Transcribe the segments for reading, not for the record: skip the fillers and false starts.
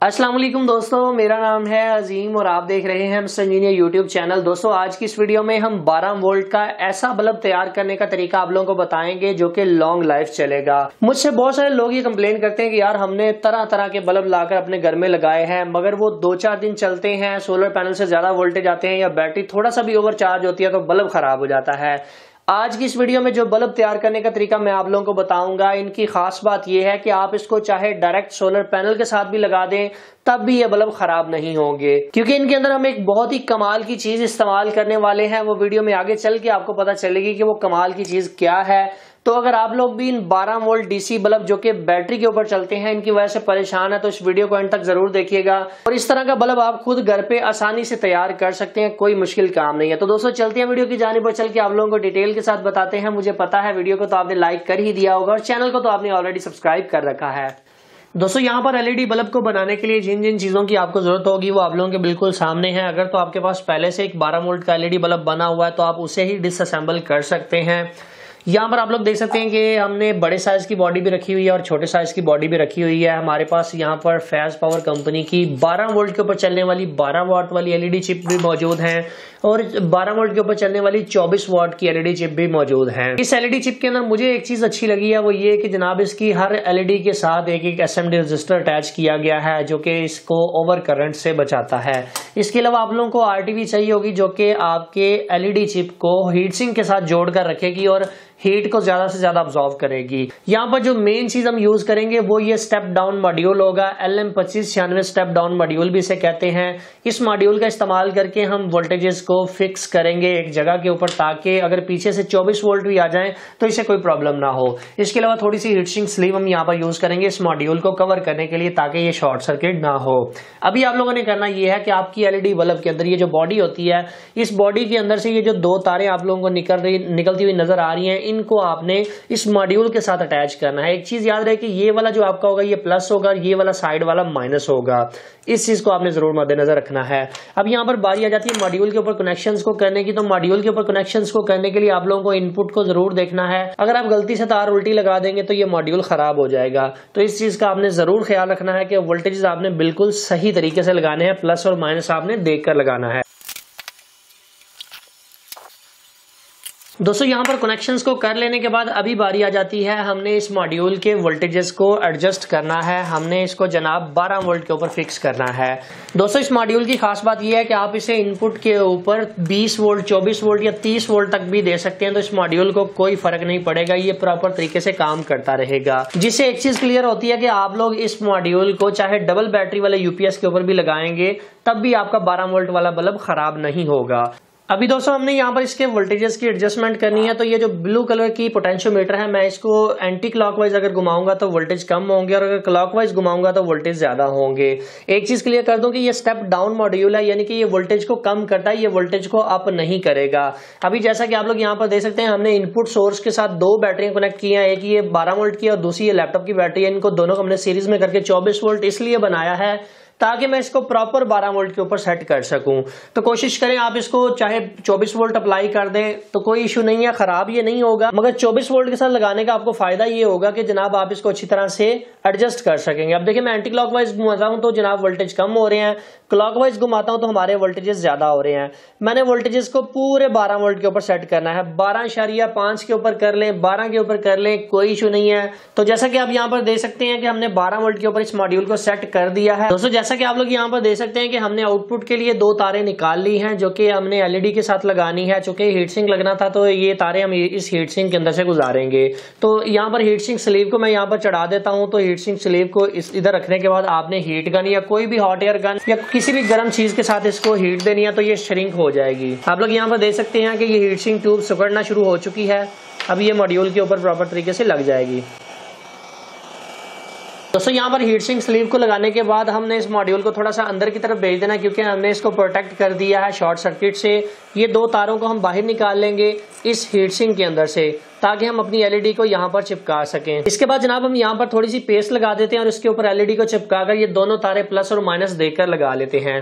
अस्सलाम वालेकुम दोस्तों, मेरा नाम है अजीम और आप देख रहे हैं मिस्टर इंजीनियर यूट्यूब चैनल। दोस्तों आज की इस वीडियो में हम 12 वोल्ट का ऐसा बल्ब तैयार करने का तरीका आप लोगों को बताएंगे जो कि लॉन्ग लाइफ चलेगा। मुझसे बहुत सारे लोग ये कंप्लेन करते हैं कि यार हमने तरह तरह के बल्ब लाकर अपने घर में लगाए हैं मगर वो 2-4 दिन चलते हैं, सोलर पैनल से ज्यादा वोल्टेज आते हैं या बैटरी थोड़ा सा भी ओवर चार्ज होती है तो बल्ब खराब हो जाता है। आज की इस वीडियो में जो बल्ब तैयार करने का तरीका मैं आप लोगों को बताऊंगा, इनकी खास बात यह है कि आप इसको चाहे डायरेक्ट सोलर पैनल के साथ भी लगा दें तब भी ये बल्ब खराब नहीं होंगे, क्योंकि इनके अंदर हम एक बहुत ही कमाल की चीज इस्तेमाल करने वाले हैं। वो वीडियो में आगे चल के आपको पता चलेगी कि वो कमाल की चीज क्या है। तो अगर आप लोग भी इन 12 वोल्ट डीसी बल्ब जो कि बैटरी के ऊपर चलते हैं इनकी वजह से परेशान है तो इस वीडियो को एंड तक जरूर देखिएगा और इस तरह का बल्ब आप खुद घर पे आसानी से तैयार कर सकते हैं, कोई मुश्किल काम नहीं है। तो दोस्तों चलते हैं वीडियो की जानिब और चल के आप लोगों को डिटेल के साथ बताते हैं। मुझे पता है वीडियो को तो आपने लाइक कर ही दिया होगा और चैनल को तो आपने ऑलरेडी सब्सक्राइब कर रखा है। दोस्तों यहाँ पर एलईडी बल्ब को बनाने के लिए जिन जिन चीजों की आपको जरूरत होगी वो आप लोगों के बिल्कुल सामने है। अगर तो आपके पास पहले से एक 12 वोल्ट का एलईडी बल्ब बना हुआ है तो आप उसे ही डिसअसेंबल कर सकते हैं। यहाँ पर आप लोग देख सकते हैं कि हमने बड़े साइज की बॉडी भी रखी हुई है और छोटे साइज की बॉडी भी रखी हुई है। हमारे पास यहाँ पर फैज पावर कंपनी की 12 वोल्ट के ऊपर चलने वाली 12 वाट वाली एलईडी चिप भी मौजूद है और 12 वोल्ट के ऊपर चलने वाली 24 वाट की एलईडी चिप भी मौजूद है। इस एलईडी चिप के अंदर मुझे एक चीज अच्छी लगी है, वो ये कि जनाब इसकी हर एलईडी के साथ एक एक एसएमडी रजिस्टर अटैच किया गया है जो कि इसको ओवर करंट से बचाता है। इसके अलावा आप लोगों को आरटीवी चाहिए होगी जो कि आपके एलईडी चिप को हीट सिंक के साथ जोड़कर रखेगी और हीट को ज्यादा से ज्यादा अब्सॉर्ब करेगी। यहाँ पर जो मेन चीज हम यूज करेंगे वो ये स्टेप डाउन मॉड्यूल होगा। LM2596 स्टेप डाउन मॉड्यूल भी इसे कहते हैं। इस मॉड्यूल का इस्तेमाल करके हम वोल्टेजेस को फिक्स करेंगे एक जगह के ऊपर ताकि अगर पीछे से 24 वोल्ट भी आ जाए तो इसे कोई प्रॉब्लम ना हो। इसके अलावा थोड़ी सी हीटसिंक स्लीव हम यहाँ पर यूज करेंगे इस मॉड्यूल को कवर करने के लिए ताकि ये शॉर्ट सर्किट ना हो। अभी आप लोगों ने करना यह है कि आपकी एलईडी बल्ब के अंदर ये जो बॉडी होती है, इस बॉडी के अंदर से ये जो 2 तारें आप लोगों को निकलती हुई नजर आ रही हैं, इनको आपने इस मॉड्यूल के साथ अटैच करना है। एक चीज याद रहे कि ये वाला जो आपका होगा ये प्लस होगा, ये वाला साइड वाला माइनस होगा। इस चीज को आपने जरूर मद्देनजर रखना है। अब यहाँ पर बारी आ जाती है मॉड्यूल के ऊपर कनेक्शंस को करने की। तो मॉड्यूल के ऊपर कनेक्शंस को करने के लिए आप लोगों को इनपुट को जरूर देखना है। अगर आप गलती से तार उल्टी लगा देंगे तो ये मॉड्यूल खराब हो जाएगा। तो इस चीज का आपने जरूर ख्याल रखना है कि वोल्टेज आपने बिल्कुल सही तरीके से लगाने हैं, प्लस और माइनस आपने देखकर लगाना है। दोस्तों यहाँ पर कनेक्शंस को कर लेने के बाद अभी बारी आ जाती है हमने इस मॉड्यूल के वोल्टेजेस को एडजस्ट करना है। हमने इसको जनाब 12 वोल्ट के ऊपर फिक्स करना है। दोस्तों इस मॉड्यूल की खास बात यह है कि आप इसे इनपुट के ऊपर 20 वोल्ट, 24 वोल्ट या 30 वोल्ट तक भी दे सकते हैं। तो इस मॉड्यूल को कोई फर्क नहीं पड़ेगा, ये प्रॉपर तरीके से काम करता रहेगा। जिससे एक चीज क्लियर होती है कि आप लोग इस मॉड्यूल को चाहे डबल बैटरी वाले यूपीएस के ऊपर भी लगाएंगे तब भी आपका 12 वोल्ट वाला बल्ब खराब नहीं होगा। अभी दोस्तों हमने यहाँ पर इसके वोल्टेजेस की एडजस्टमेंट करनी है। तो ये जो ब्लू कलर की पोटेंशियोमीटर है, मैं इसको एंटी क्लॉकवाइज अगर घुमाऊंगा तो वोल्टेज कम होंगे और अगर क्लॉकवाइज घुमाऊंगा तो वोल्टेज ज्यादा होंगे। एक चीज क्लियर कर दूं कि ये स्टेप डाउन मॉड्यूल है, यानी कि ये वोल्टेज को कम करता है, ये वोल्टेज को अप नहीं करेगा। अभी जैसा कि आप लोग यहाँ पर देख सकते हैं हमने इनपुट सोर्स के साथ 2 बैटरियां कनेक्ट की हैं। एक ये 12 वोल्ट की और दूसरी ये लैपटॉप की बैटरी है। इनको दोनों को हमने सीरीज में करके 24 वोल्ट इसलिए बनाया है ताकि मैं इसको प्रॉपर 12 वोल्ट के ऊपर सेट कर सकूं। तो कोशिश करें आप इसको चाहे 24 वोल्ट अप्लाई कर दें तो कोई इशू नहीं है, खराब ये नहीं होगा। मगर 24 वोल्ट के साथ लगाने का आपको फायदा ये होगा कि जनाब आप इसको अच्छी तरह से एडजस्ट कर सकेंगे। अब देखिए मैं एंटी क्लॉकवाइज घुमाता हूं तो जनाब वोल्टेज कम हो रहे हैं, क्लॉकवाइज घुमाता हूं तो हमारे वोल्टेजेस ज्यादा हो रहे हैं। मैंने वोल्टेजेस को पूरे 12 वोल्ट के ऊपर सेट करना है। 12.5 के ऊपर कर लें, 12 के ऊपर कर लें, कोई इशू नहीं है। तो जैसा कि आप यहाँ पर देख सकते हैं कि हमने 12 वोल्ट के ऊपर इस मॉड्यूल को सेट कर दिया है। दोस्तों जैसा कि आप लोग यहाँ पर देख सकते हैं कि हमने आउटपुट के लिए 2 तारें निकाल ली हैं जो कि हमने एलईडी के साथ लगानी है। चूंकि हीट सिंक लगना था तो ये तारें हम इस हीट सिंक के अंदर से गुजारेंगे। तो यहाँ पर हीट सिंक स्लीव को मैं यहाँ पर चढ़ा देता हूँ। तो हीट सिंक स्लीव को इधर रखने के बाद आपने हीट गन या कोई भी हॉट एयर गन या किसी भी गर्म चीज के साथ इसको हीट देनी है तो ये श्रिंक हो जाएगी। आप लोग यहाँ पर देख सकते हैं कि ये हीट सिंक ट्यूब सिकुड़ना शुरू हो चुकी है। अब ये मॉड्यूल के ऊपर प्रॉपर तरीके से लग जाएगी। दोस्तों यहाँ पर हीट सिंक स्लीव को लगाने के बाद हमने इस मॉड्यूल को थोड़ा सा अंदर की तरफ भेज देना क्योंकि हमने इसको प्रोटेक्ट कर दिया है शॉर्ट सर्किट से। ये 2 तारों को हम बाहर निकाल लेंगे इस हीट सिंक के अंदर से ताकि हम अपनी एलईडी को यहाँ पर चिपका सकें। इसके बाद जनाब हम यहाँ पर थोड़ी सी पेस्ट लगा देते हैं और इसके ऊपर एलईडी को चिपका कर ये दोनों तारे प्लस और माइनस देकर लगा लेते हैं।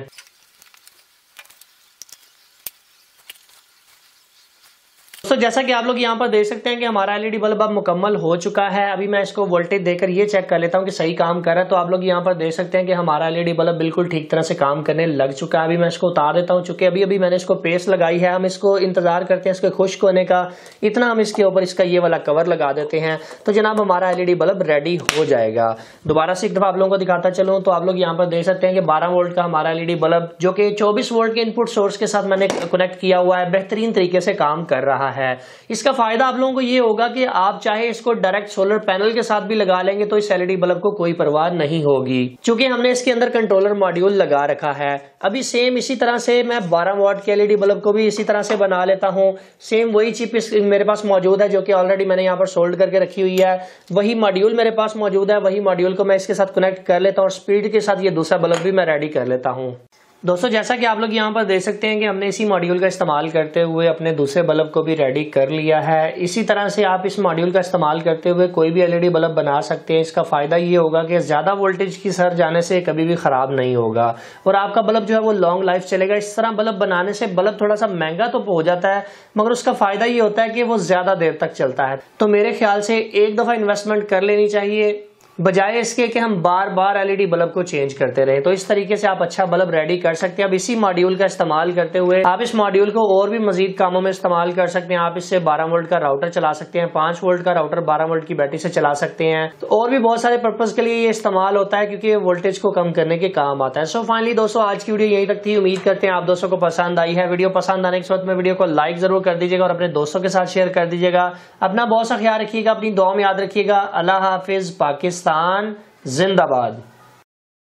दोस्तों जैसा कि आप लोग यहाँ पर देख सकते हैं कि हमारा एलईडी बल्ब अब मुकम्मल हो चुका है। अभी मैं इसको वोल्टेज देकर ये चेक कर लेता हूँ कि सही काम कर रहा है। तो आप लोग यहाँ पर देख सकते हैं कि हमारा एलईडी बल्ब बिल्कुल ठीक तरह से काम करने लग चुका है। अभी मैं इसको उतार देता हूँ, चूंकि अभी मैंने इसको पेस्ट लगाई है। हम इसको इंतजार करते हैं इसके खुश्क होने का, इतना हम इसके ऊपर इसका ये वाला कवर लगा देते हैं तो जनाब हमारा एलईडी बल्ब रेडी हो जाएगा। दोबारा से एक दफा आप लोगों को दिखाता चलूँ तो आप लोग यहाँ पर देख सकते हैं कि 12 वोल्ट का हमारा एलईडी बल्ब जो कि 24 वोल्ट के इनपुट सोर्स के साथ मैंने कनेक्ट किया हुआ है, बेहतरीन तरीके से काम कर रहा है। इसका फायदा आप लोगों को ये होगा कि आप चाहे इसको डायरेक्ट सोलर पैनल के साथ भी लगा लेंगे तो इस एलईडी बल्ब को कोई परवाह नहीं होगी, क्योंकि हमने इसके अंदर कंट्रोलर मॉड्यूल लगा रखा है। अभी सेम इसी तरह से मैं 12 वॉट के एलईडी बल्ब को भी इसी तरह से बना लेता हूं। सेम वही चिप मेरे पास मौजूद है जो कि ऑलरेडी मैंने यहाँ पर सोल्ड करके रखी हुई है। वही मॉड्यूल मेरे पास मौजूद है, वही मॉड्यूल को मैं इसके साथ कनेक्ट कर लेता हूँ और स्पीड के साथ ये दूसरा बल्ब भी मैं रेडी कर लेता हूँ। दोस्तों जैसा कि आप लोग यहाँ पर देख सकते हैं कि हमने इसी मॉड्यूल का इस्तेमाल करते हुए अपने दूसरे बल्ब को भी रेडी कर लिया है। इसी तरह से आप इस मॉड्यूल का इस्तेमाल करते हुए कोई भी एलईडी बल्ब बना सकते हैं। इसका फायदा ये होगा कि ज्यादा वोल्टेज की सर जाने से कभी भी खराब नहीं होगा और आपका बल्ब जो है वो लॉन्ग लाइफ चलेगा। इस तरह बल्ब बनाने से बल्ब थोड़ा सा महंगा तो हो जाता है मगर उसका फायदा ये होता है कि वो ज्यादा देर तक चलता है। तो मेरे ख्याल से एक दफा इन्वेस्टमेंट कर लेनी चाहिए बजाय इसके कि हम बार बार एलईडी बल्ब को चेंज करते रहे। तो इस तरीके से आप अच्छा बल्ब रेडी कर सकते हैं। अब इसी मॉड्यूल का इस्तेमाल करते हुए आप इस मॉड्यूल को और भी मजीद कामों में इस्तेमाल कर सकते हैं। आप इससे 12 वोल्ट का राउटर चला सकते हैं, 5 वोल्ट का राउटर 12 वोल्ट की बैटरी से चला सकते हैं। तो और भी बहुत सारे पर्पज के लिए ये इस्तेमाल होता है क्योंकि ये वोल्टेज को कम करने के काम आता है। सो फाइनली दोस्तों आज की वीडियो यहीं तक थी। उम्मीद करते हैं आप दोस्तों को पसंद आई है। वीडियो पसंद आने के वक्त में वीडियो को लाइक जरूर कर दीजिएगा और अपने दोस्तों के साथ शेयर कर दीजिएगा। अपना बहुत सा ख्याल रखिएगा, अपनी दुआ में याद रखिएगा। अल्लाह हाफिज, पाकिस्तान जिंदाबाद।